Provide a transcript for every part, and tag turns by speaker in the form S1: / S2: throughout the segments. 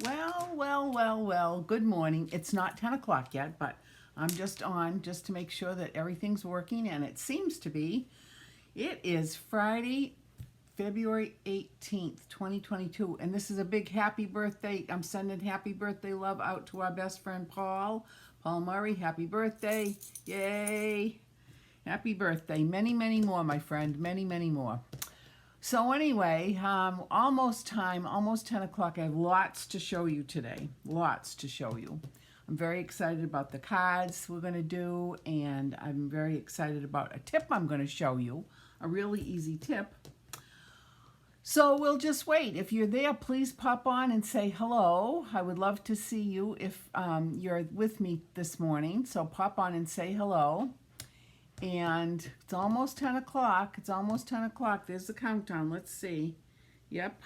S1: Well, good morning. It's not 10 o'clock yet, but I'm just on just to make sure that everything's working, and it seems to be. It is Friday, February 18th, 2022, and this is a big happy birthday. I'm sending happy birthday love out to our best friend Paul Murray. Happy birthday. Yay. Happy birthday. Many, many more, my friend. Many, many more. So anyway, almost 10 o'clock. I have lots to show you today. Lots to show you. I'm very excited about the cards we're going to do, and I'm very excited about a tip I'm going to show you, a really easy tip. So we'll just wait. If you're there, please pop on and say hello. I would love to see you if you're with me this morning. So pop on and say hello. And it's almost 10 o'clock. It's almost 10 o'clock. There's the countdown. Let's see. Yep.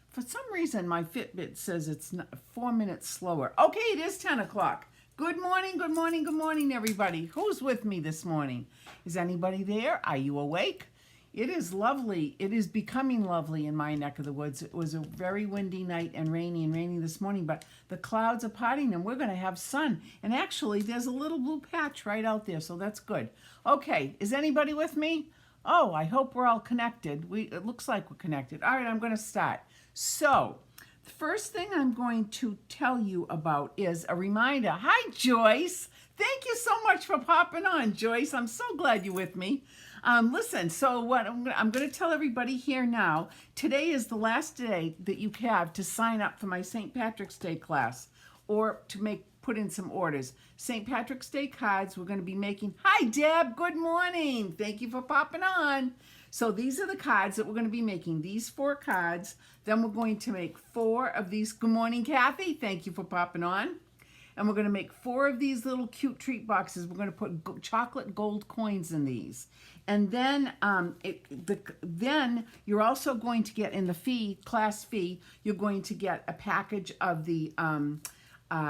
S1: For some reason, my Fitbit says it's 4 minutes slower. Okay, it is 10 o'clock. Good morning, good morning, good morning, everybody. Who's with me this morning? Is anybody there? Are you awake? It is lovely. It is becoming lovely in my neck of the woods. It was a very windy night and rainy this morning, but the clouds are parting and we're going to have sun. And actually, there's a little blue patch right out there, so that's good. Okay, is anybody with me? Oh, I hope we're all connected. It looks like we're connected. All right, I'm going to start. So, the first thing I'm going to tell you about is a reminder. Hi, Joyce. Thank you so much for popping on, Joyce. I'm so glad you're with me. Listen, so what I'm going to tell everybody here now, today is the last day that you have to sign up for my St. Patrick's Day class or to put in some orders. St. Patrick's Day cards we're going to be making. Hi, Deb. Good morning. Thank you for popping on. So these are the cards that we're going to be making, these 4 cards. Then we're going to make 4 of these. Good morning, Kathy. Thank you for popping on. And we're going to make 4 of these little cute treat boxes. We're going to put chocolate gold coins in these. And then then you're also going to get in the class fee, you're going to get a package of the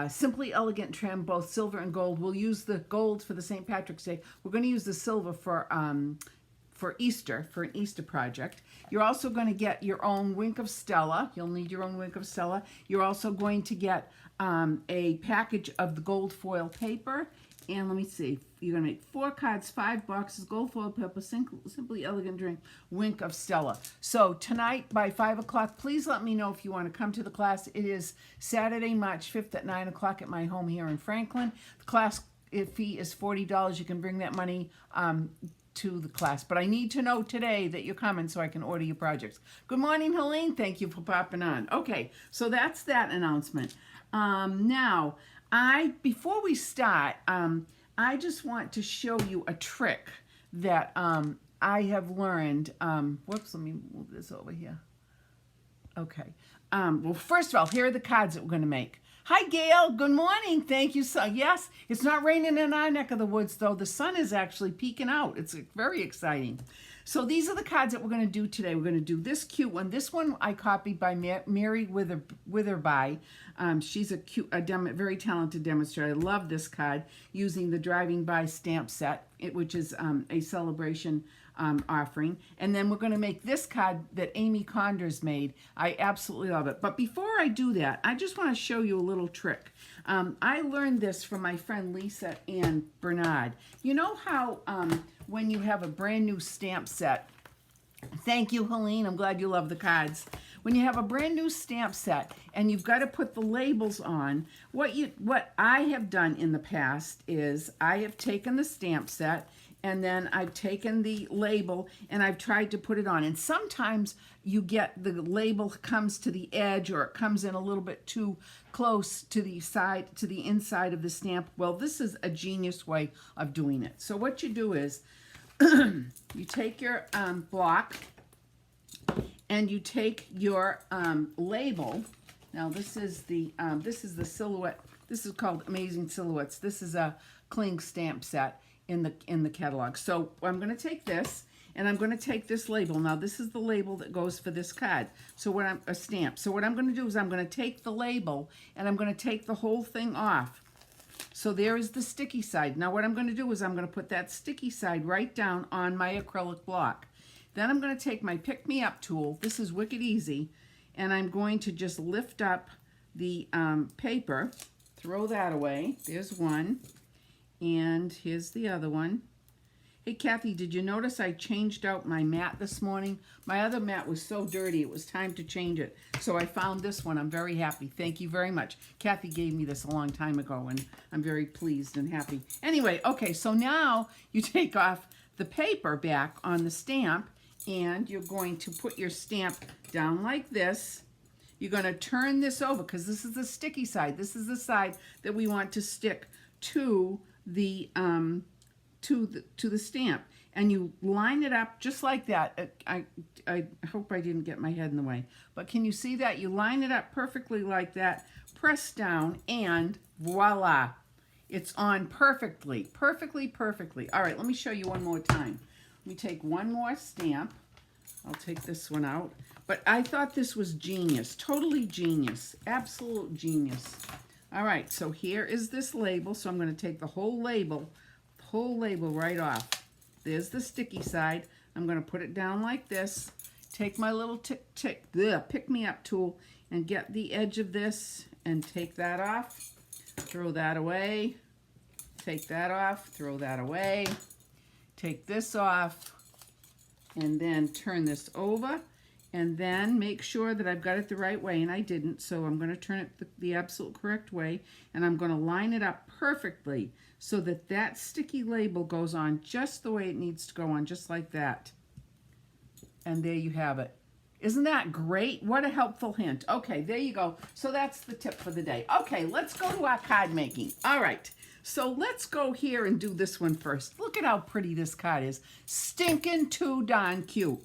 S1: Simply Elegant trim, both silver and gold. We'll use the gold for the St. Patrick's Day. We're going to use the silver for Easter, for an Easter project. You're also going to get your own Wink of Stella. You'll need your own Wink of Stella. You're also going to get a package of the gold foil paper. And let me see, you're going to make 4 cards, 5 boxes, gold foil paper, Simply Elegant drink, Wink of Stella. So tonight by 5 o'clock, please let me know if you want to come to the class. It is Saturday, March 5th at 9 o'clock at my home here in Franklin. The class fee is $40. You can bring that money to the class. But I need to know today that you're coming so I can order your projects. Good morning, Helene. Thank you for popping on. Okay, so that's that announcement. Now, before we start, I just want to show you a trick that I have learned. Whoops, let me move this over here. Okay. Well, first of all, here are the cards that we're going to make. Hi, Gail. Good morning. Thank you. So, yes, it's not raining in our neck of the woods, though. The sun is actually peeking out. It's very exciting. So these are the cards that we're going to do today. We're going to do this cute one. This one I copied by Mary Witherby. She's a very talented demonstrator. I love this card using the Driving By stamp set, which is a celebration offering. And then we're going to make this card that Amy Condors made. I absolutely love it. But before I do that, I just want to show you a little trick. I learned this from my friend Lisa Ann Bernard. You know how when you have a brand new stamp set, thank you, Helene, I'm glad you love the cards. When you have a brand new stamp set and you've got to put the labels on, what I have done in the past is I have taken the stamp set and then I've taken the label and I've tried to put it on. And sometimes you get the label comes to the edge or it comes in a little bit too close to the side, to the inside of the stamp. Well, this is a genius way of doing it. So what you do is you take your block and you take your label. Now this is the silhouette. This is called Amazing Silhouettes. This is a Kling stamp set in the catalog. So I'm going to take this and I'm going to take this label. Now this is the label that goes for this card. So a stamp. So what I'm going to do is I'm going to take the label and I'm going to take the whole thing off. So there is the sticky side. Now what I'm going to do is I'm going to put that sticky side right down on my acrylic block. Then I'm going to take my pick-me-up tool. This is wicked easy. And I'm going to just lift up the paper, throw that away. There's one. And here's the other one. Hey, Kathy, did you notice I changed out my mat this morning? My other mat was so dirty, it was time to change it. So I found this one. I'm very happy. Thank you very much. Kathy gave me this a long time ago, and I'm very pleased and happy. Anyway, okay, so now you take off the paper back on the stamp, and you're going to put your stamp down like this. You're going to turn this over, because this is the sticky side. This is the side that we want to stick to the to the stamp, and you line it up just like that. I hope I didn't get my head in the way, but can you see that? You line it up perfectly like that, press down, and voila, it's on perfectly, perfectly, perfectly. All right, let me show you one more time. Let me take one more stamp. I'll take this one out, but I thought this was genius, totally genius, absolute genius. All right, so here is this label, so I'm going to take the whole label right off. There's the sticky side. I'm going to put it down like this. Take my little pick-me-up tool and get the edge of this and take that off. Throw that away. Take that off. Throw that away. Take this off. And then turn this over. And then make sure that I've got it the right way, and I didn't, so I'm going to turn it the absolute correct way, and I'm going to line it up perfectly so that that sticky label goes on just the way it needs to go on, just like that. And there you have it. Isn't that great? What a helpful hint. Okay, there you go. So that's the tip for the day. Okay, let's go to our card making. All right, so let's go here and do this one first. Look at how pretty this card is. Stinking too darn cute.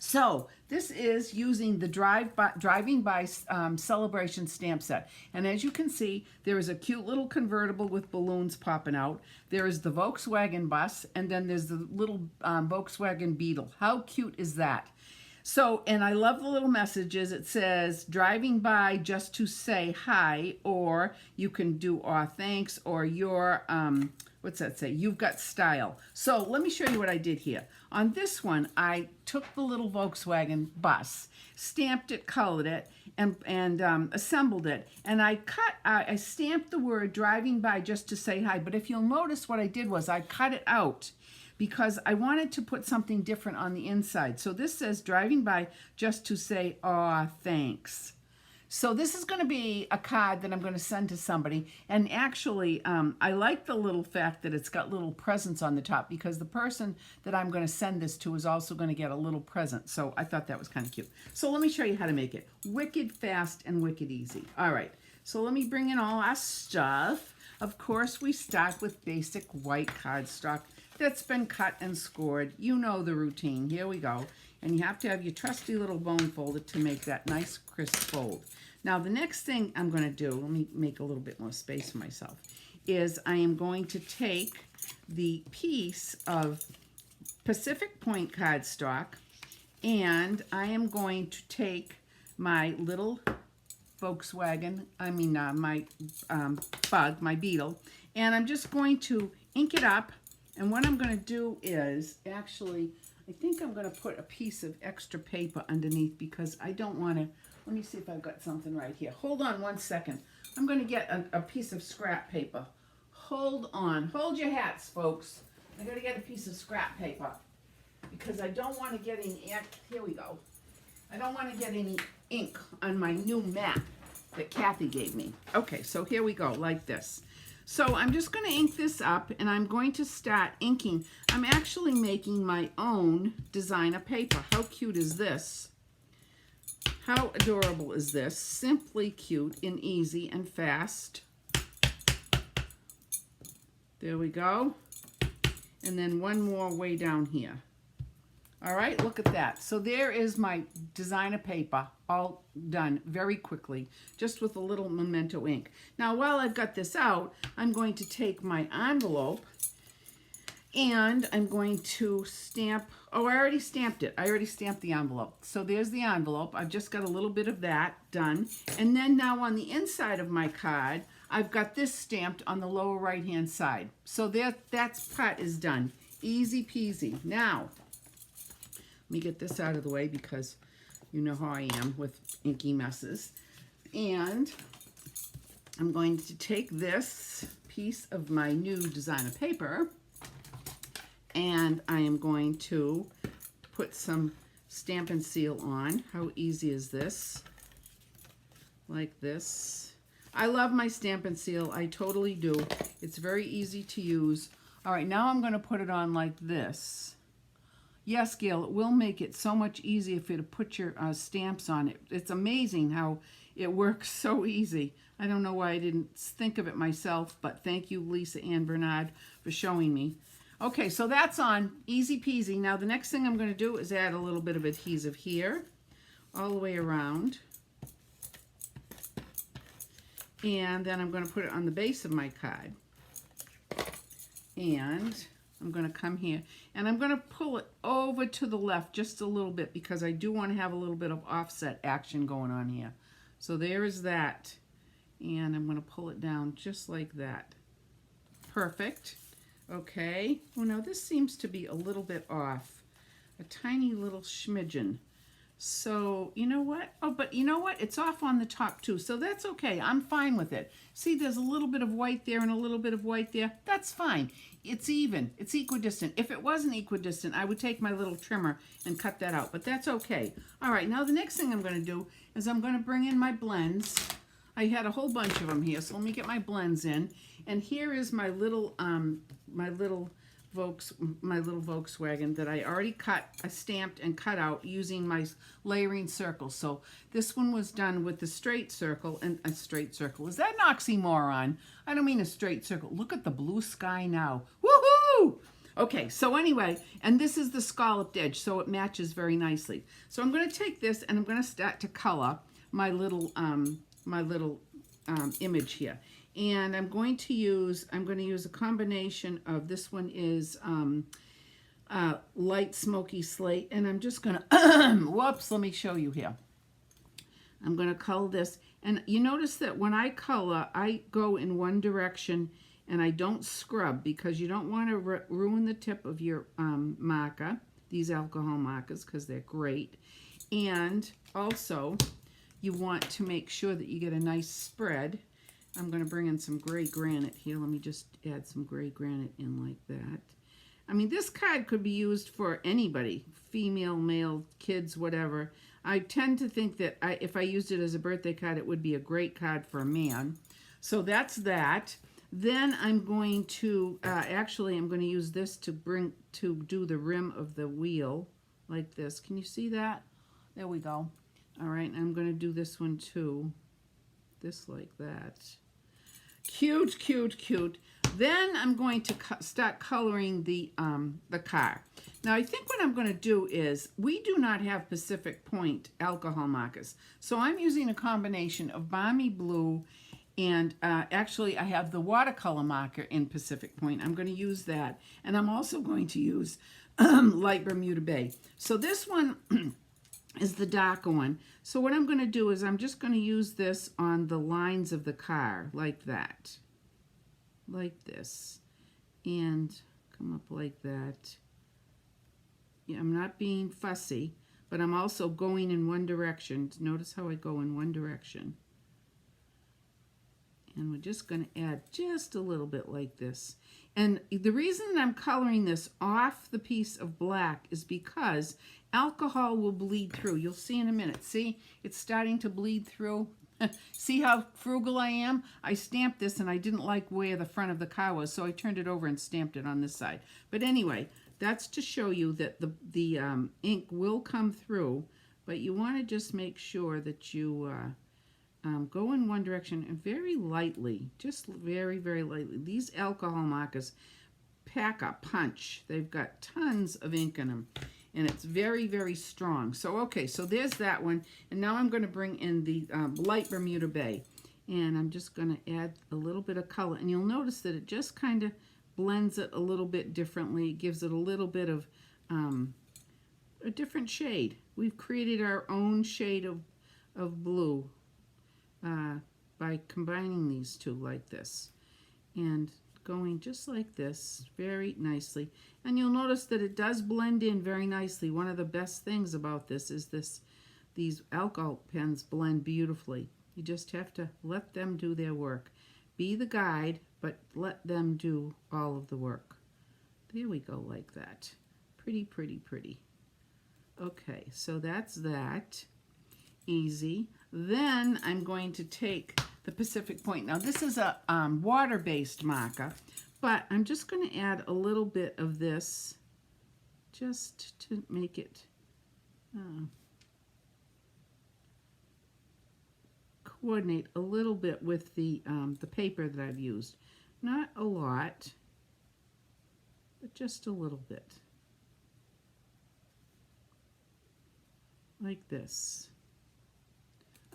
S1: So this is using the driving by celebration stamp set. And as you can see, there is a cute little convertible with balloons popping out. There is the Volkswagen bus, and then there's the little Volkswagen Beetle. How cute is that? So, and I love the little messages. It says, driving by just to say hi, or you can do aw thanks, or your, what's that say? You've got style. So let me show you what I did here. On this one, I took the little Volkswagen bus, stamped it, colored it, and assembled it. And I stamped the word driving by just to say hi. But if you'll notice, what I did was I cut it out because I wanted to put something different on the inside. So this says driving by just to say, aw, thanks. So this is going to be a card that I'm going to send to somebody. And actually, I like the little fact that it's got little presents on the top, because the person that I'm going to send this to is also going to get a little present. So I thought that was kind of cute. So let me show you how to make it. Wicked fast and wicked easy. All right, so let me bring in all our stuff. Of course, we start with basic white cardstock that's been cut and scored. You know the routine. Here we go. And you have to have your trusty little bone folder to make that nice crisp fold. Now the next thing I'm going to do, let me make a little bit more space for myself, is I am going to take the piece of Pacific Point cardstock, and I am going to take my little Volkswagen, my bug, my Beetle, and I'm just going to ink it up. And what I'm going to do is, actually, I think I'm going to put a piece of extra paper underneath, because I don't want to, let me see if I've got something right here. Hold on one second. I'm going to get a piece of scrap paper. Hold on. Hold your hats, folks. I got to get a piece of scrap paper, because I don't want to get any, here we go. I don't want to get any ink on my new mat that Kathy gave me. Okay, so here we go, like this. So I'm just going to ink this up, and I'm going to start inking. I'm actually making my own designer paper. How cute is this? How adorable is this? Simply cute and easy and fast. There we go. And then one more way down here. All right, look at that. So there is my designer paper, all done very quickly, just with a little memento ink. Now, while I've got this out, I'm going to take my envelope, and I'm going to stamp, oh, I already stamped it. I already stamped the envelope. So there's the envelope. I've just got a little bit of that done. And then now on the inside of my card, I've got this stamped on the lower right-hand side. So that part is done. Easy peasy. Now, let me get this out of the way, because you know how I am with inky messes. And I'm going to take this piece of my new designer paper and I am going to put some Stampin' Seal on. How easy is this? Like this. I love my Stampin' Seal. I totally do. It's very easy to use. All right, now I'm going to put it on like this. Yes, Gail, it will make it so much easier for you to put your stamps on it. It's amazing how it works so easy. I don't know why I didn't think of it myself, but thank you, Lisa Ann Bernard, for showing me. Okay, so that's on. Easy peasy. Now the next thing I'm going to do is add a little bit of adhesive here, all the way around. And then I'm going to put it on the base of my card. And I'm going to come here and I'm going to pull it over to the left just a little bit because I do want to have a little bit of offset action going on here. So there is that. And I'm going to pull it down just like that. Perfect. Okay. Well, now this seems to be a little bit off. A tiny little smidgen. So, you know what? Oh, but you know what? It's off on the top too, so that's okay. I'm fine with it. See, there's a little bit of white there and a little bit of white there. That's fine. It's even. It's equidistant. If it wasn't equidistant, I would take my little trimmer and cut that out, but that's okay. All right, now the next thing I'm going to do is I'm going to bring in my blends. I had a whole bunch of them here, so let me get my blends in. And here is my little Volkswagen that I already stamped and cut out using my layering circle. So this one was done with the straight circle and a straight circle. Is that an oxymoron? I don't mean a straight circle. Look at the blue sky now. Woohoo! Okay, so anyway, and this is the scalloped edge, so it matches very nicely. So I'm going to take this and I'm going to start to color my little image here. And I'm going to use a combination of, this one is light smoky slate, and I'm just going to, whoops, let me show you here. I'm going to color this, and you notice that when I color, I go in one direction and I don't scrub because you don't want to ruin the tip of your marker, these alcohol markers, because they're great. And also, you want to make sure that you get a nice spread. I'm going to bring in some gray granite here. Let me just add some gray granite in like that. I mean, this card could be used for anybody, female, male, kids, whatever. I tend to think that if I used it as a birthday card, it would be a great card for a man. So that's that. Then I'm going to, actually, I'm going to use this to do the rim of the wheel like this. Can you see that? There we go. All right, I'm going to do this one too. This like that. Cute, cute, cute. Then I'm going to start coloring the car. Now I think what I'm going to do is, we do not have Pacific Point alcohol markers. So I'm using a combination of Balmy Blue and actually I have the watercolor marker in Pacific Point. I'm going to use that. And I'm also going to use light Bermuda Bay. So this one is the darker one. So what I'm going to do is I'm just going to use this on the lines of the car like that. Like this. And come up like that. Yeah, I'm not being fussy, but I'm also going in one direction. Notice how I go in one direction. And we're just going to add just a little bit like this. And the reason that I'm coloring this off the piece of black is because alcohol will bleed through. You'll see in a minute. See, it's starting to bleed through. See how frugal I am? I stamped this and I didn't like where the front of the car was, so I turned it over and stamped it on this side. But anyway, that's to show you that the ink will come through, but you want to just make sure that you go in one direction and very lightly, just very, very lightly. These alcohol markers pack a punch. They've got tons of ink in them, and it's very, very strong. So, okay, so there's that one. And now I'm going to bring in the light Bermuda Bay, and I'm just going to add a little bit of color. And you'll notice that it just kind of blends it a little bit differently. It gives it a little bit of a different shade. We've created our own shade of blue by combining these two like this and going just like this very nicely. And you'll notice that it does blend in very nicely. One of the best things about this is these alcohol pens blend beautifully. You just have to let them do their work. Be the guide, but let them do all of the work. There we go, like that. Pretty, pretty, pretty. Okay, so that's that. Easy. Then I'm going to take the Pacific Point. Now this is a water-based marker, but I'm just going to add a little bit of this just to make it coordinate a little bit with the paper that I've used. Not a lot, but just a little bit. Like this.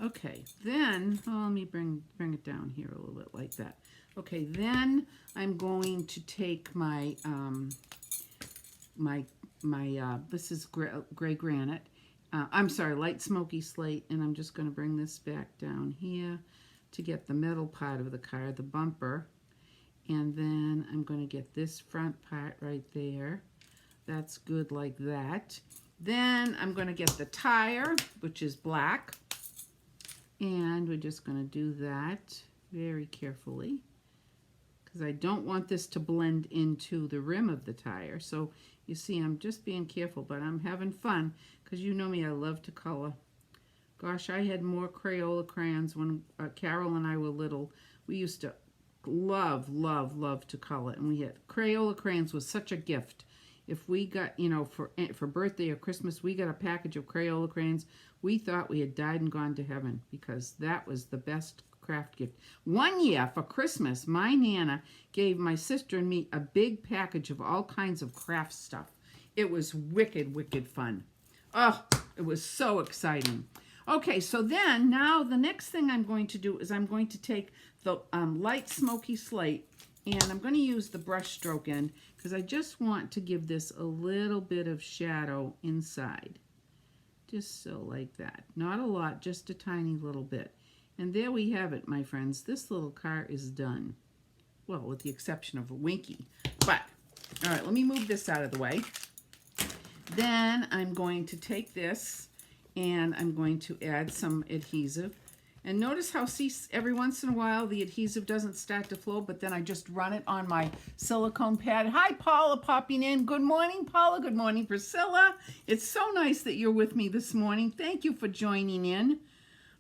S1: Okay, then, let me bring it down here a little bit like that. Okay, then I'm going to take my, this is gray granite. I'm sorry, light smoky slate, and I'm just going to bring this back down here to get the metal part of the car, the bumper. And then I'm going to get this front part right there. That's good like that. Then I'm going to get the tire, which is black. And we're just going to do that very carefully because I don't want this to blend into the rim of the tire. So you see, I'm just being careful, but I'm having fun because you know me, I love to color. Gosh, I had more Crayola crayons when Carol and I were little. We used to love to color, and we had Crayola crayons was such a gift. If we got, you know, for birthday or Christmas, we got a package of Crayola crayons, we thought we had died and gone to heaven because that was the best craft gift. One year for Christmas, my Nana gave my sister and me a big package of all kinds of craft stuff. It was wicked, wicked fun. Oh, it was so exciting. Okay, so then now the next thing I'm going to do is I'm going to take the light smoky slate, and I'm going to use the brush stroke end because I just want to give this a little bit of shadow inside. Just so like that. Not a lot, just a tiny little bit. And there we have it, my friends. This little car is done. Well, with the exception of a Winky. But, all right, let me move this out of the way. Then I'm going to take this and I'm going to add some adhesive. And notice how, see, every once in a while the adhesive doesn't start to flow, but then I just run it on my silicone pad. Hi, Paula, popping in. Good morning, Paula. Good morning, Priscilla. It's so nice that you're with me this morning. Thank you for joining in.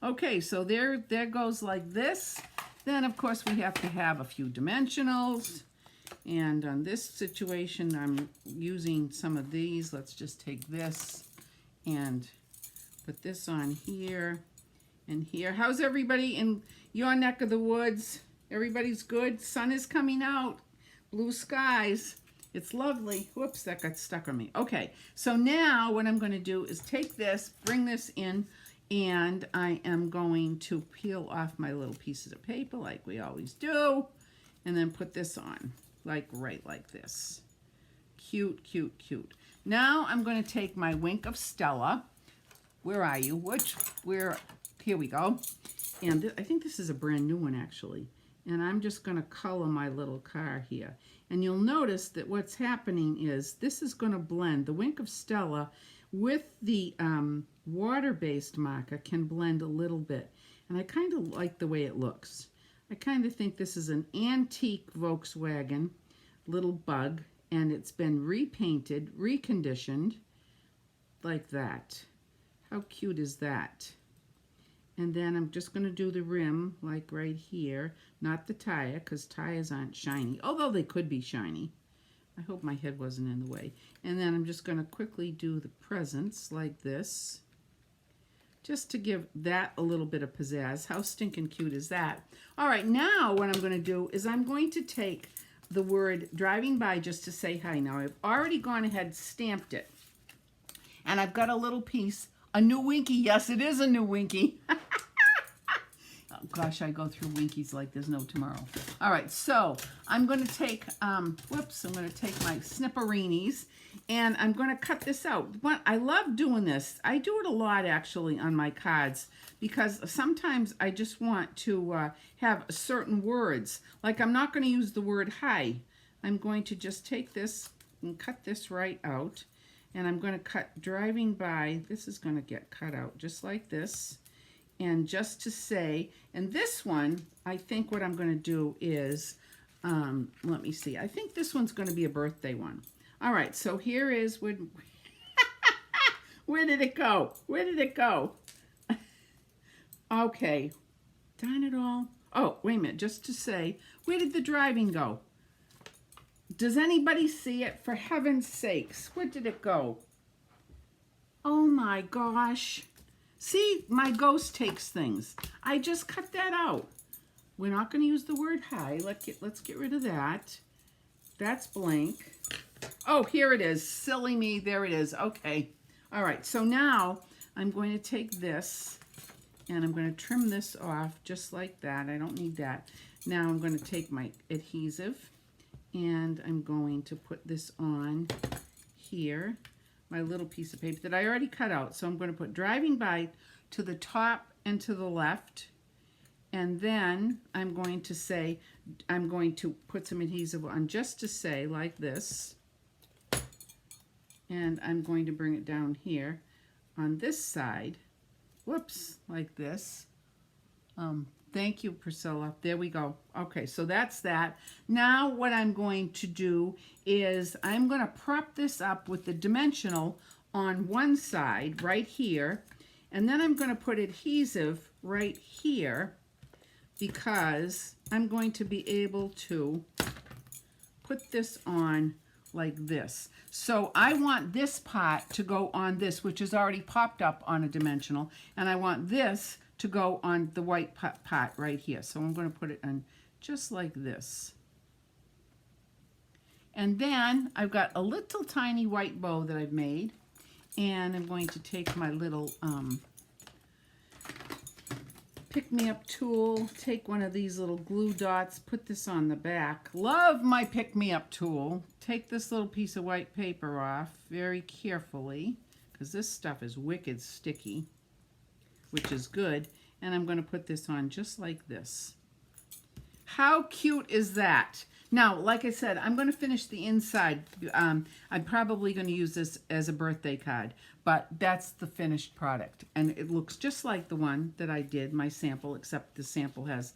S1: Okay, so there goes like this. Then, of course, we have to have a few dimensionals. And on this situation, I'm using some of these. Let's just take this and put this on here. And here, how's everybody in your neck of the woods? Everybody's good? Sun is coming out. Blue skies. It's lovely. Whoops, that got stuck on me. Okay, so now what I'm going to do is take this, bring this in, and I am going to peel off my little pieces of paper like we always do, and then put this on, like right like this. Cute, cute, cute. Now I'm going to take my Wink of Stella. Where are you? Here we go. And I think this is a brand new one, actually. And I'm just going to color my little car here. And you'll notice that what's happening is this is going to blend. The Wink of Stella with the water-based marker can blend a little bit. And I kind of like the way it looks. I kind of think this is an antique Volkswagen little bug. And it's been repainted, reconditioned, like that. How cute is that? And then I'm just going to do the rim, like right here. Not the tire, because tires aren't shiny. Although they could be shiny. I hope my head wasn't in the way. And then I'm just going to quickly do the presents, like this. Just to give that a little bit of pizzazz. How stinking cute is that? All right, now what I'm going to do is I'm going to take the word driving by just to say hi. Now, I've already gone ahead and stamped it. And I've got a little piece. A new Winky. Yes, it is a new Winky. Oh, gosh, I go through Winkies like there's no tomorrow. All right, so I'm going to take, I'm going to take my Snipperinis, and I'm going to cut this out. I love doing this. I do it a lot, actually, on my cards, because sometimes I just want to have certain words. Like, I'm not going to use the word hi. I'm going to just take this and cut this right out. And I'm going to cut driving by. This is going to get cut out just like this. And just to say, and this one, I think what I'm going to do is, let me see. I think this one's going to be a birthday one. All right, so here is, where did it go? Where did it go? Okay, darn it all. Oh, wait a minute, just to say, where did the driving go? Does anybody see it? For heaven's sakes, where did it go? Oh my gosh. See, my ghost takes things. I just cut that out. We're not going to use the word hi. Let's get rid of that. That's blank. Oh, here it is. Silly me. There it is. Okay. All right. So now I'm going to take this and I'm going to trim this off just like that. I don't need that. Now I'm going to take my adhesive and I'm going to put this on here, my little piece of paper that I already cut out. So I'm going to put driving by to the top and to the left. And then I'm going to say, I'm going to put some adhesive on just to say like this. And I'm going to bring it down here on this side. Whoops, like this. Thank you, Priscilla. There we go. Okay, so that's that. Now what I'm going to do is I'm going to prop this up with the dimensional on one side right here. And then I'm going to put adhesive right here because I'm going to be able to put this on like this. So I want this part to go on this, which is already popped up on a dimensional, and I want this to go on the white part right here. So I'm going to put it on just like this. And then I've got a little tiny white bow that I've made, and I'm going to take my little pick-me-up tool, take one of these little glue dots, put this on the back. Love my pick-me-up tool. Take this little piece of white paper off very carefully, because this stuff is wicked sticky, which is good. And I'm going to put this on just like this. How cute is that? Now, like I said, I'm going to finish the inside. I'm probably going to use this as a birthday card, but that's the finished product. And it looks just like the one that I did, my sample, except the sample has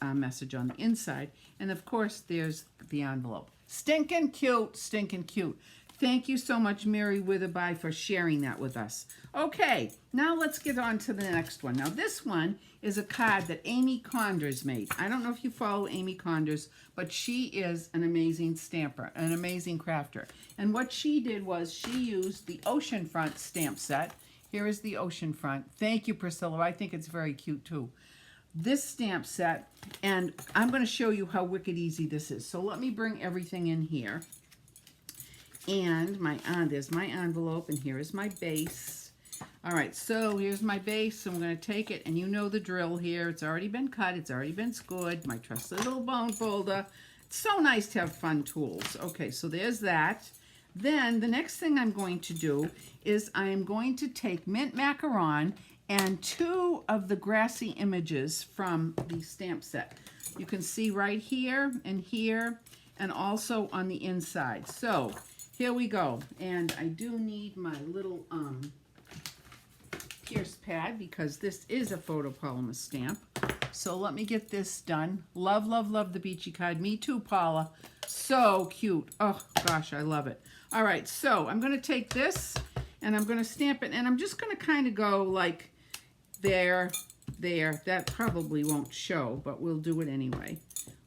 S1: a message on the inside. And of course, there's the envelope. Stinking cute, stinking cute. Thank you so much, Mary Witherby, for sharing that with us. Okay, now let's get on to the next one. Now, this one is a card that Amy Condors made. I don't know if you follow Amy Condors, but she is an amazing stamper, an amazing crafter. And what she did was she used the oceanfront stamp set. Here is the oceanfront. Thank you, Priscilla. I think it's very cute, too. This stamp set, and I'm going to show you how wicked easy this is. So let me bring everything in here. And there's my envelope, and here is my base. All right, so here's my base. So I'm going to take it, and you know the drill here. It's already been cut. It's already been scored. My trusty little bone folder. It's so nice to have fun tools. Okay, so there's that. Then the next thing I'm going to do is I am going to take mint macaron and 2 of the grassy images from the stamp set. You can see right here, and also on the inside. So here we go, and I do need my little pierce pad because this is a photopolymer stamp. So let me get this done. Love, love, love the beachy card. Me too, Paula. So cute. Oh, gosh, I love it. All right, so I'm going to take this, and I'm going to stamp it, and I'm just going to kind of go like there. That probably won't show, but we'll do it anyway,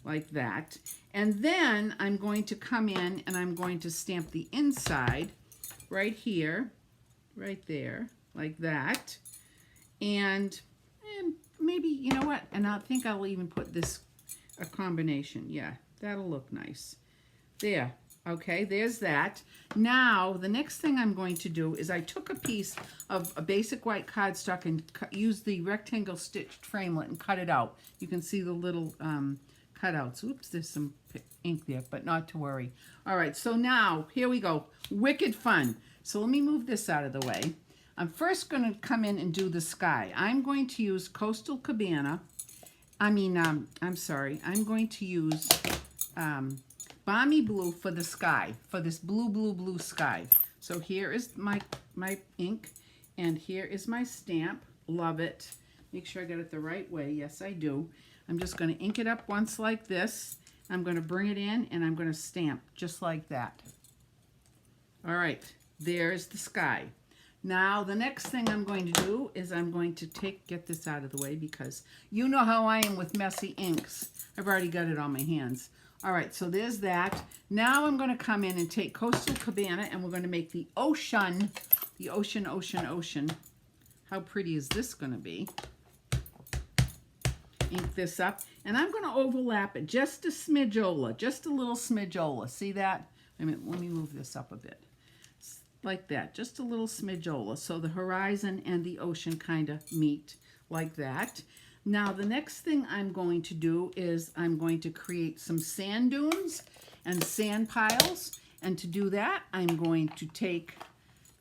S1: like that. And then I'm going to come in and I'm going to stamp the inside right here, right there, like that. And maybe, you know what? And I think I'll even put this, a combination. Yeah, that'll look nice. There. Okay, there's that. Now, the next thing I'm going to do is I took a piece of a basic white cardstock and used the rectangle stitched framelit and cut it out. You can see the little cutouts. Oops, there's some ink there, but not to worry. All right, so now, here we go. Wicked fun. So let me move this out of the way. I'm first going to come in and do the sky. I'm going to use Coastal Cabana. I'm going to use Balmy Blue for the sky, for this blue, blue, blue sky. So here is my ink, and here is my stamp. Love it. Make sure I get it the right way. Yes, I do. I'm just going to ink it up once like this. I'm going to bring it in and I'm going to stamp just like that. All right, there's the sky. Now the next thing I'm going to do is I'm going to get this out of the way because you know how I am with messy inks. I've already got it on my hands. All right, so there's that. Now I'm going to come in and take Coastal Cabana and we're going to make the ocean. The ocean, ocean, ocean. How pretty is this going to be? Ink this up, and I'm going to overlap it just a smidgeola, just a little smidgeola. See that? I mean, let me move this up a bit. Like that, just a little smidgeola. So the horizon and the ocean kind of meet like that. Now the next thing I'm going to do is I'm going to create some sand dunes and sand piles. And to do that, I'm going to take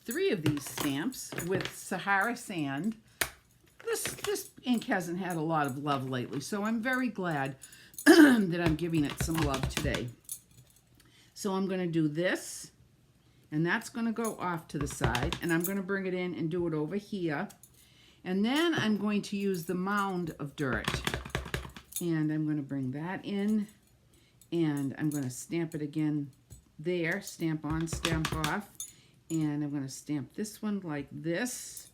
S1: 3 of these stamps with Sahara sand. This ink hasn't had a lot of love lately, so I'm very glad that I'm giving it some love today. So I'm going to do this, and that's going to go off to the side, and I'm going to bring it in and do it over here. And then I'm going to use the mound of dirt, and I'm going to bring that in, and I'm going to stamp it again there, stamp on, stamp off, and I'm going to stamp this one like this.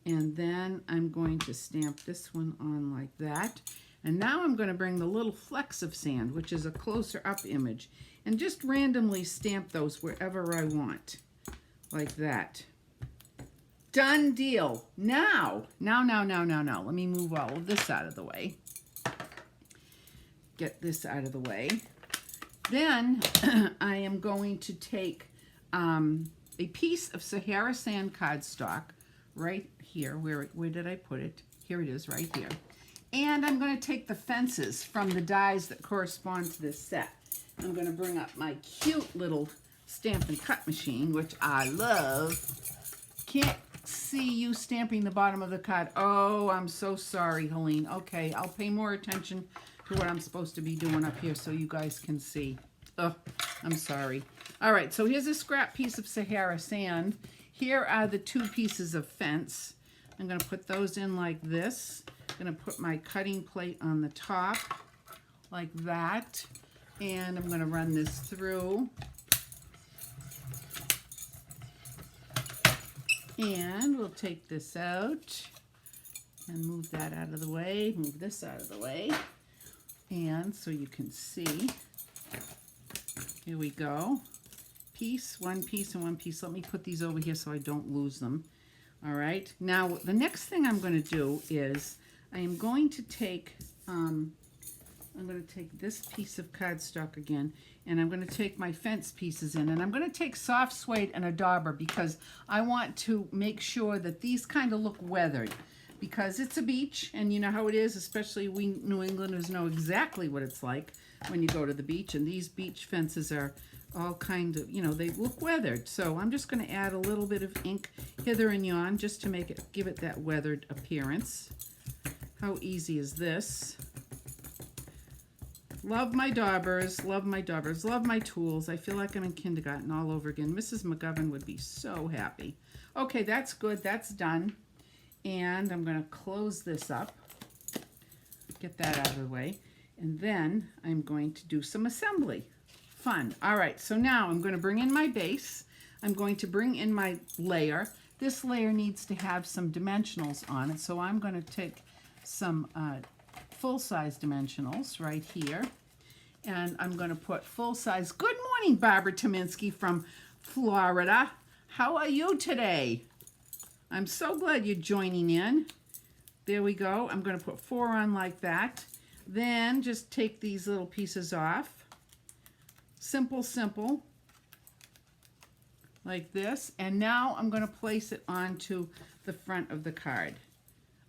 S1: And then I'm going to stamp this one on like that. And now I'm going to bring the little flecks of sand, which is a closer up image, and just randomly stamp those wherever I want, like that. Done deal. Now. Let me move all of this out of the way. Get this out of the way. Then I am going to take a piece of Sahara sand cardstock right here. Where did I put it? Here it is, right here. And I'm going to take the fences from the dies that correspond to this set. I'm going to bring up my cute little Stampin' Cut machine, which I love. Can't see you stamping the bottom of the card. Oh, I'm so sorry, Helene. Okay, I'll pay more attention to what I'm supposed to be doing up here so you guys can see. Oh, I'm sorry. All right, so here's a scrap piece of Sahara sand. Here are the 2 pieces of fence. I'm going to put those in like this. I'm going to put my cutting plate on the top like that. And I'm going to run this through. And we'll take this out and move that out of the way. Move this out of the way. And so you can see. Here we go. One piece, and one piece. Let me put these over here so I don't lose them. All right. Now, the next thing I'm going to do is I am going to take this piece of cardstock again, and I'm going to take my fence pieces in, and I'm going to take soft suede and a dauber because I want to make sure that these kind of look weathered because it's a beach, and you know how it is, especially we New Englanders know exactly what it's like when you go to the beach, and these beach fences are all kind of, you know, they look weathered. So I'm just going to add a little bit of ink hither and yon just to give it that weathered appearance. How easy is this? Love my daubers, love my daubers, love my tools. I feel like I'm in kindergarten all over again. Mrs. McGovern would be so happy. Okay, that's good. That's done. And I'm going to close this up. Get that out of the way. And then I'm going to do some assembly. Fun. All right, so now I'm going to bring in my base. I'm going to bring in my layer. This layer needs to have some dimensionals on it, so I'm going to take some full-size dimensionals right here. And I'm going to put full-size. Good morning, Barbara Tominski from Florida. How are you today? I'm so glad you're joining in. There we go. I'm going to put 4 on like that. Then just take these little pieces off. Simple, simple, like this. And now I'm going to place it onto the front of the card.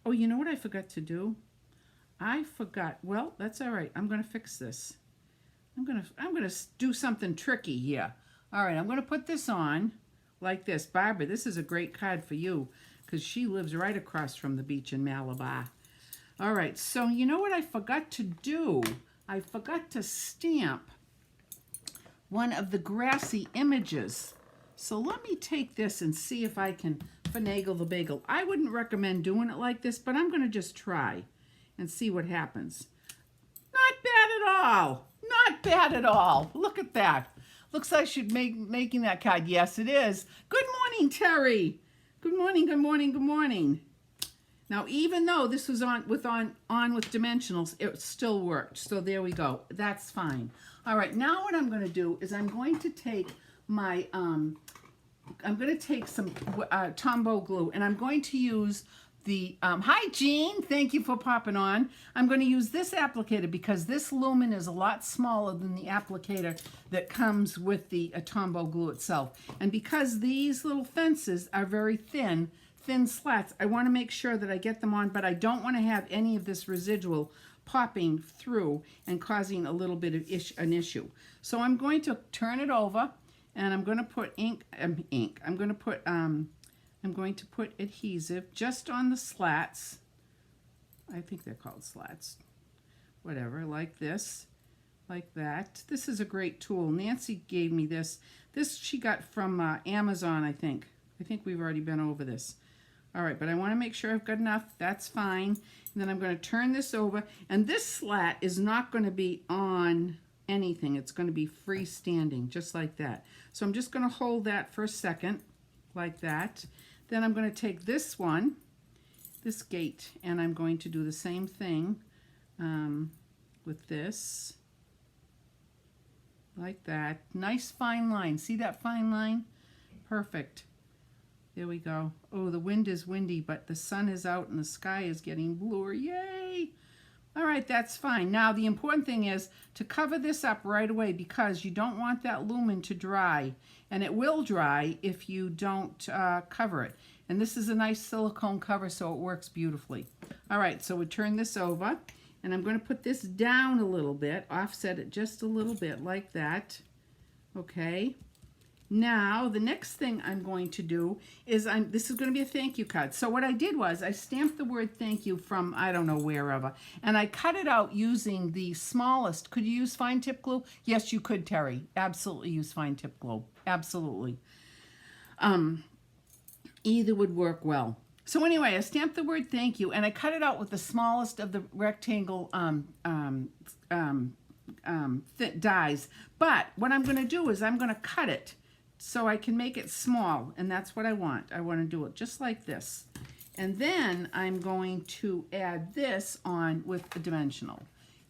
S1: Oh, you know what I forgot to do? I forgot. Well, that's all right. I'm going to fix this. I'm going to do something tricky here. All right, I'm going to put this on like this. Barbara, this is a great card for you because she lives right across from the beach in Malabar. All right, so you know what I forgot to do? I forgot to stamp one of the grassy images. So let me take this and see if I can finagle the bagel. I wouldn't recommend doing it like this, but I'm going to just try and see what happens. Not bad at all. Not bad at all. Look at that. Looks like I should making that card. Yes, it is. Good morning, Terry. Good morning, good morning, good morning. Now, even though this was on with dimensionals, it still worked. So there we go. That's fine. All right, now what I'm going to do is I'm going to take my some Tombow glue, and I'm going to use the, hi Jean, thank you for popping on. I'm going to use this applicator because this lumen is a lot smaller than the applicator that comes with the Tombow glue itself. And because these little fences are very thin slats, I want to make sure that I get them on, but I don't want to have any of this residual popping through and causing a little bit of an issue. So I'm going to turn it over, and I'm going to put I'm going to put adhesive just on the slats. I think they're called slats. Whatever, like this, like that. This is a great tool. Nancy gave me this. This she got from Amazon, I think. I think we've already been over this. All right, but I want to make sure I've got enough. That's fine. And then I'm going to turn this over. And this slat is not going to be on anything. It's going to be freestanding, just like that. So I'm just going to hold that for a second, like that. Then I'm going to take this one, this gate, and I'm going to do the same thing with this, like that. Nice fine line. See that fine line? Perfect. There we go. Oh, the wind is windy, but the sun is out and the sky is getting bluer. Yay! All right, that's fine. Now, the important thing is to cover this up right away because you don't want that lumen to dry. And it will dry if you don't cover it. And this is a nice silicone cover, so it works beautifully. All right, so we turn this over. And I'm going to put this down a little bit, offset it just a little bit like that. Okay. Now, the next thing I'm going to do is, this is going to be a thank you card. So what I did was I stamped the word thank you from, I don't know, wherever. And I cut it out using the smallest. Could you use fine tip glue? Yes, you could, Terry. Absolutely use fine tip glue. Absolutely. Either would work well. So anyway, I stamped the word thank you, and I cut it out with the smallest of the rectangle dies. But what I'm going to do is I'm going to cut it so I can make it small, and that's what I want. I want to do it just like this. And then I'm going to add this on with a dimensional.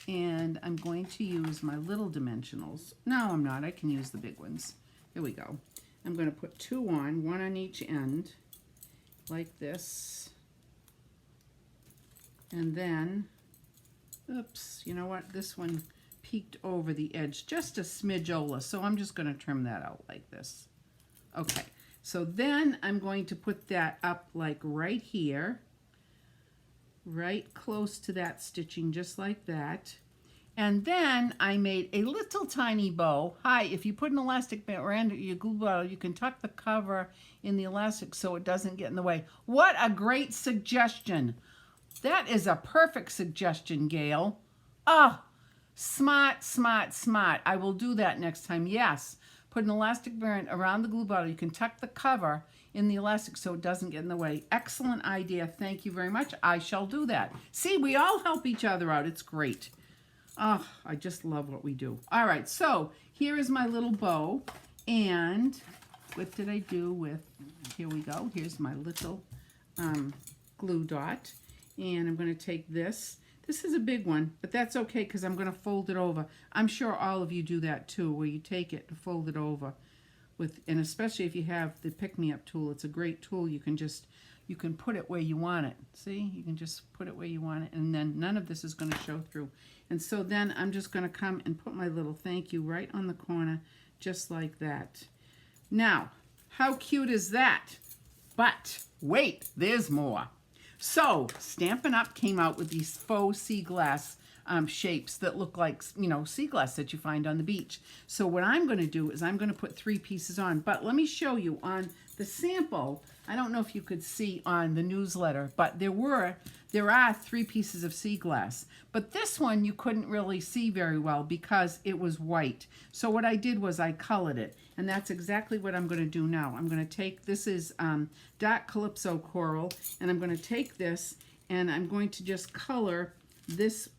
S1: And I'm going to use my little dimensionals. No, I'm not. I can use the big ones. Here we go. I'm going to put two on, one on each end, like this. And then, oops, you know what? This one peeked over the edge just a smidge-ola, so I'm just going to trim that out like this. Okay, so then I'm going to put that up like right here, right close to that stitching, just like that. And then I made a little tiny bow. Hi, if you put an elastic band around your glue bottle, you can tuck the cover in the elastic so it doesn't get in the way. What a great suggestion. That is a perfect suggestion, Gail. Ah, smart, smart, smart. I will do that next time. Yes, put an elastic band around the glue bottle. You can tuck the cover in the elastic so it doesn't get in the way. Excellent idea. Thank you very much. I shall do that. See, we all help each other out. It's great. Oh, I just love what we do. All right, so here is my little bow. And what did I do with, here we go. Here's my little glue dot. And I'm going to take this. This is a big one, but that's okay because I'm going to fold it over. I'm sure all of you do that too, where you take it and fold it over. And especially if you have the pick-me-up tool, it's a great tool. You can put it where you want it. See, you can just put it where you want it, and then none of this is going to show through. And so then I'm just going to come and put my little thank you right on the corner, just like that. Now, how cute is that? But wait, there's more. So Stampin' Up! Came out with these faux sea glass shapes that look like, you know, sea glass that you find on the beach. So what I'm going to do is I'm going to put 3 pieces on. But let me show you on the sample. I don't know if you could see on the newsletter, but there were there are 3 pieces of sea glass. But this one you couldn't really see very well because it was white. So what I did was I colored it. And that's exactly what I'm going to do now. I'm going to take, this is dark Calypso Coral, and I'm going to take this and I'm going to just color this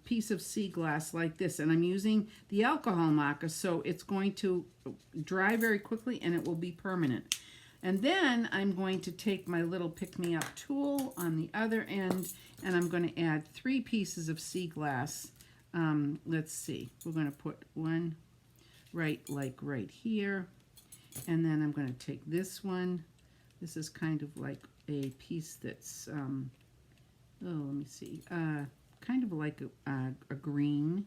S1: piece of sea glass like this. And I'm using the alcohol marker, so it's going to dry very quickly and it will be permanent. And then I'm going to take my little pick-me-up tool on the other end, and I'm going to add 3 pieces of sea glass. Let's see, we're going to put one right here, and then I'm going to take this one. This is kind of like a piece that's, let me see, kind of like a green.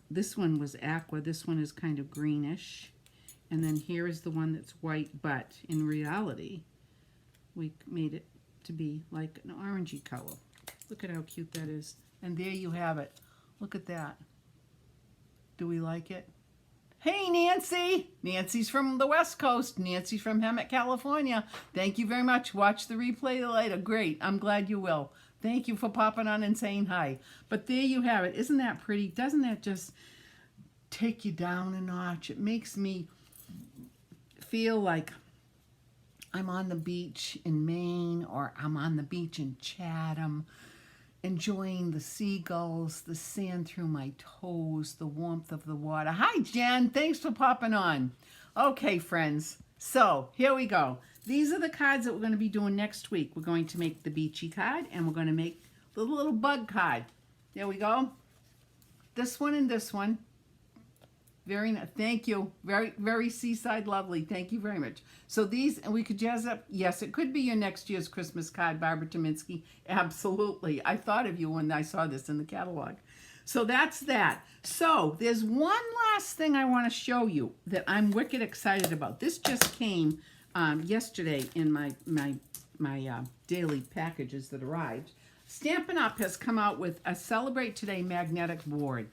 S1: This one was aqua, this one is kind of greenish. And then here is the one that's white, but in reality, we made it to be like an orangey color. Look at how cute that is. And there you have it. Look at that. Do we like it? Hey, Nancy! Nancy's from the West Coast. Nancy's from Hemet, California. Thank you very much. Watch the replay later. Great. I'm glad you will. Thank you for popping on and saying hi. But there you have it. Isn't that pretty? Doesn't that just take you down a notch? It makes me feel like I'm on the beach in Maine, or I'm on the beach in Chatham, enjoying the seagulls, the sand through my toes, the warmth of the water. Hi, Jen. Thanks for popping on. Okay, friends. So here we go. These are the cards that we're going to be doing next week. We're going to make the beachy card, and we're going to make the little bug card. There we go. This one and this one. Very nice. Thank you. Very, very seaside lovely. Thank you very much. So these, and we could jazz up. Yes, it could be your next year's Christmas card, Barbara Tominsky. Absolutely. I thought of you when I saw this in the catalog. So that's that. So there's one last thing I want to show you that I'm wicked excited about. This just came yesterday in my daily packages that arrived. Stampin' Up! Has come out with a Celebrate Today magnetic board.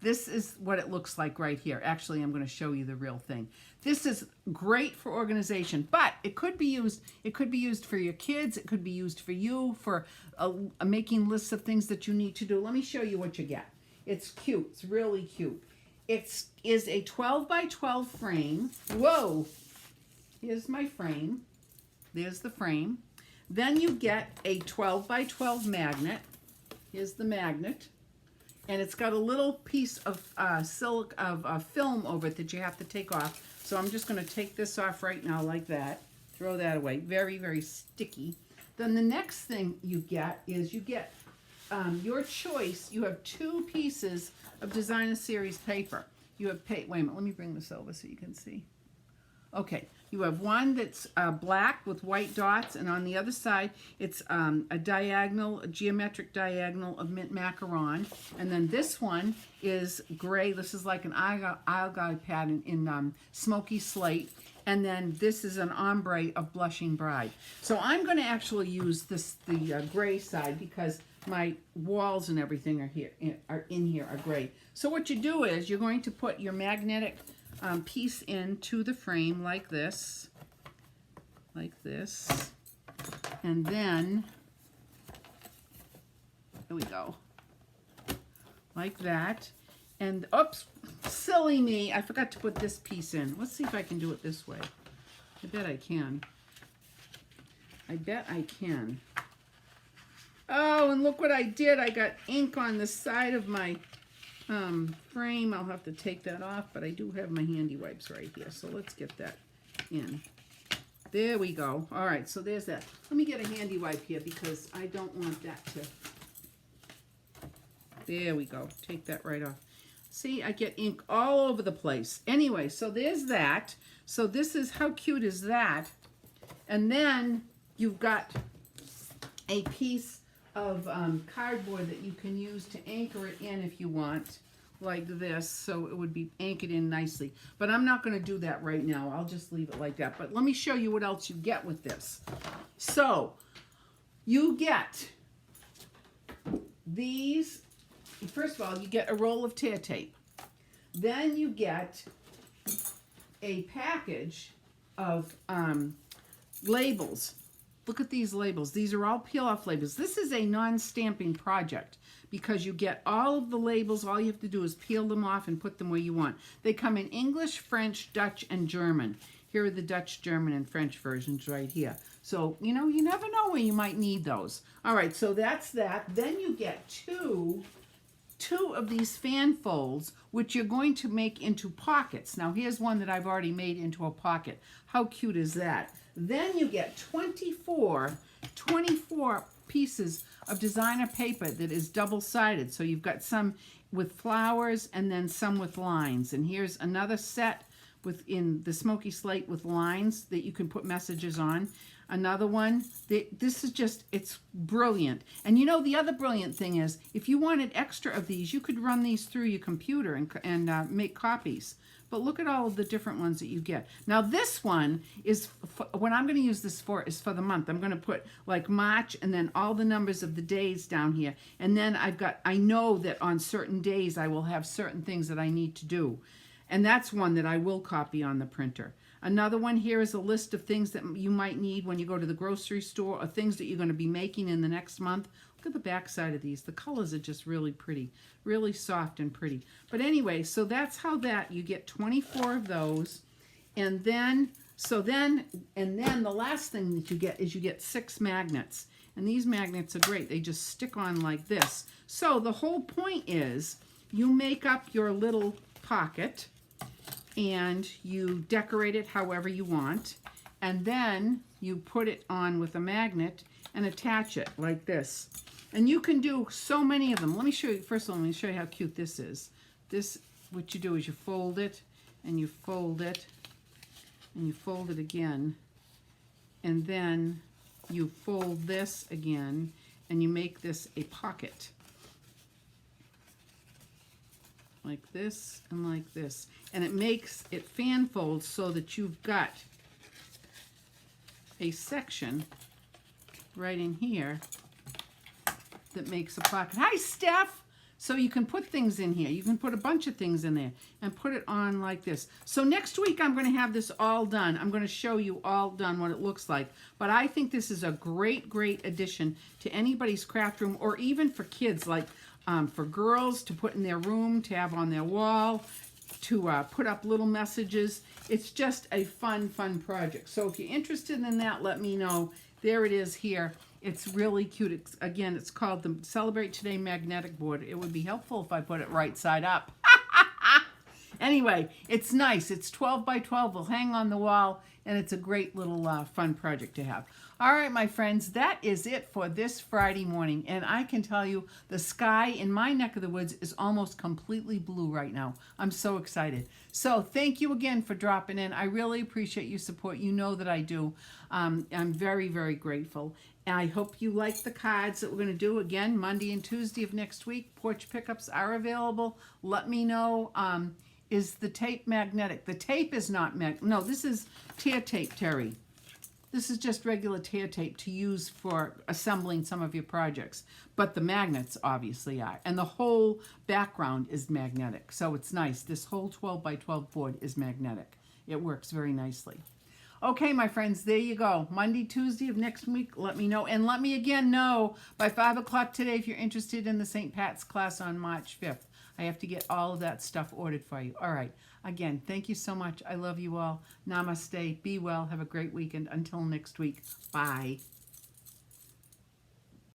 S1: This is what it looks like right here. Actually, I'm going to show you the real thing. This is great for organization, but it could be used. It could be used for your kids. It could be used for you for making lists of things that you need to do. Let me show you what you get. It's cute. It's really cute. It is a 12 by 12 frame. Whoa! Here's my frame. There's the frame. Then you get a 12 by 12 magnet. Here's the magnet. And it's got a little piece of film over it that you have to take off. So I'm just going to take this off right now like that. Throw that away. Very, very sticky. Then the next thing you get is you get your choice. You have 2 pieces of Designer Series paper. You have wait a minute. Let me bring this over so you can see. Okay, you have one that's black with white dots, and on the other side, it's a geometric diagonal of mint macaron. And then this one is gray. This is like an algae pattern in smoky slate. And then this is an ombre of Blushing Bride. So I'm going to actually use the gray side because my walls and everything are in here are gray. So what you do is you're going to put your magnetic piece into the frame like this, and then there we go, like that. And oops, silly me, I forgot to put this piece in. Let's see if I can do it this way. I bet I can. I bet I can. Oh, and look what I did. I got ink on the side of my frame. I'll have to take that off, but I do have my handy wipes right here. So let's get that in. There we go. All right, so there's that. Let me get a handy wipe here because I don't want that to... There we go. Take that right off. See, I get ink all over the place. Anyway, so there's that. So this is, how cute is that? And then you've got a piece of cardboard that you can use to anchor it in if you want, like this, so it would be anchored in nicely. But I'm not going to do that right now. I'll just leave it like that. But let me show you what else you get with this. So you get these. First of all, you get a roll of tear tape. Then you get a package of labels. Look at these labels. These are all peel-off labels. This is a non-stamping project because you get all of the labels. All you have to do is peel them off and put them where you want. They come in English, French, Dutch, and German. Here are the Dutch, German, and French versions right here. So, you know, you never know where you might need those. All right, so that's that. Then you get two of these fan folds, which you're going to make into pockets. Now, here's one that I've already made into a pocket. How cute is that? Then you get 24 pieces of designer paper that is double-sided. So you've got some with flowers and then some with lines. And here's another set in the smoky slate with lines that you can put messages on. Another one, this is just, it's brilliant. And you know, the other brilliant thing is, if you wanted extra of these, you could run these through your computer and make copies. But look at all of the different ones that you get. Now this one is, what I'm going to use this for is for the month. I'm going to put like March and then all the numbers of the days down here. And then I know that on certain days I will have certain things that I need to do. And that's one that I will copy on the printer. Another one here is a list of things that you might need when you go to the grocery store or things that you're going to be making in the next month. Look at the back side of these. The colors are just really pretty, really soft and pretty. But anyway, so that's how you get 24 of those. And then, the last thing that you get is you get 6 magnets. And these magnets are great. They just stick on like this. So the whole point is you make up your little pocket and you decorate it however you want, and then you put it on with a magnet and attach it like this. And you can do so many of them. Let me show you, first of all, let me show you how cute this is. This, what you do is you fold it, and you fold it, and you fold it again, and then you fold this again, and you make this a pocket. Like this and like this. And it makes it fan folds so that you've got a section right in here that makes a pocket. Hi, Steph! So you can put things in here. You can put a bunch of things in there and put it on like this. So next week I'm going to have this all done. I'm going to show you all done what it looks like. But I think this is a great, great addition to anybody's craft room, or even for kids, like for girls to put in their room, to have on their wall, to put up little messages. It's just a fun, fun project. So if you're interested in that, let me know. There it is here. It's really cute. Again, it's called the Celebrate Today Magnetic Board. It would be helpful if I put it right side up. Anyway, it's nice. It's 12 by 12. It'll hang on the wall, and it's a great little fun project to have. All right, my friends, that is it for this Friday morning. And I can tell you the sky in my neck of the woods is almost completely blue right now. I'm so excited. So thank you again for dropping in. I really appreciate your support. You know that I do. I'm very, very grateful. And I hope you like the cards that we're going to do again Monday and Tuesday of next week. Porch pickups are available. Let me know. Is the tape magnetic? The tape is not no, this is tear tape, Terry. This is just regular tear tape to use for assembling some of your projects. But the magnets obviously are. And the whole background is magnetic. So it's nice. This whole 12 by 12 board is magnetic. It works very nicely. Okay, my friends, there you go. Monday, Tuesday of next week, let me know. And let me again know by 5 o'clock today if you're interested in the St. Pat's class on March 5th. I have to get all of that stuff ordered for you. All right. Again, thank you so much. I love you all. Namaste. Be well. Have a great weekend. Until next week. Bye.